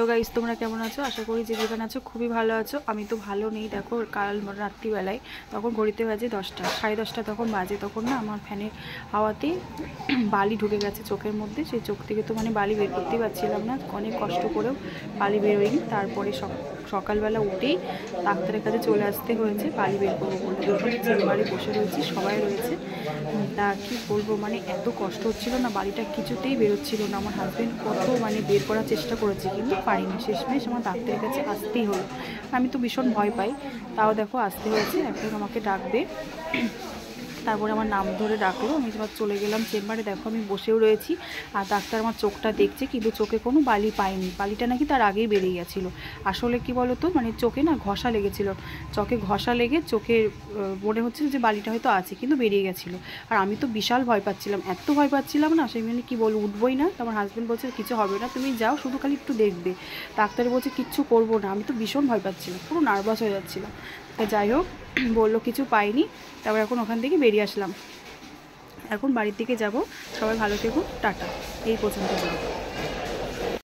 তো গাইস তোমরা কেমন আছো? আশা করি যে যেখানে আছো খুবই ভালো আছো। আমি তো ভালো নেই। দেখো কাল রাত্রিবেলায় তখন ঘড়িতে বাজে 10টা, 10:30 তখন বাজে। তখন না আমার ফ্যানের হাওয়াতে বালি ঢুকে গেছে চোখের মধ্যে। সেই চোখ থেকে তো মানে বালি বের করতেই পারছিলাম না, অনেক কষ্ট করেও বালি বেরোয়নি। তারপরে সকালবেলা উঠেই ডাক্তারের কাছে চলে আসতে হয়েছে বালি বের করবো বলে। ওখানে চেম্বারে বসে রয়েছি, সবাই রয়েছে। তা কী বলবো, মানে এত কষ্ট হচ্ছিল না, বালিটা কিছুতেই বেরোচ্ছিল না। আমার হাজব্যান্ড কত মানে বের করার চেষ্টা করেছে কিন্তু পারিনি। শেষমেশ আমার ডাক্তারের কাছে আসতেই হলো। আমি তো ভীষণ ভয় পাই, তাও দেখো আসতে হয়েছে। এখন আমাকে ডাকবে, তারপরে আমার নাম ধরে ডাকলো। আমি এবার চলে গেলাম চেম্বারে। দেখো আমি বসেও রয়েছি আর ডাক্তার আমার চোখটা দেখছে, কিন্তু চোখে কোনো বালি পাইনি। বালিটা নাকি তার আগেই বেরিয়ে গেছিলো। আসলে কি বলো তো, মানে চোখে না ঘষা লেগেছিলো, চোখে ঘষা লেগে চোখে মনে হচ্ছিল যে বালিটা হয়তো আছে, কিন্তু বেরিয়ে গেছিলো। আর আমি তো বিশাল ভয় পাচ্ছিলাম, এত ভয় পাচ্ছিলাম না, সেই মানে কী বলবো, উঠবোই না। তো আমার হাজব্যান্ড বলছে কিছু হবে না, তুমি যাও, শুধু খালি একটু দেখবে। ডাক্তার বলছে কিচ্ছু করবো না। আমি তো ভীষণ ভয় পাচ্ছিলাম, পুরো নার্ভাস হয়ে যাচ্ছিলাম। তা যাই হোক, বললো কিছু পাইনি। তারপর এখন ওখান থেকে বেরিয়ে আসলাম, এখন বাড়ির দিকে যাব। সবাই ভালো থেকো, টাটা, এই পর্যন্ত।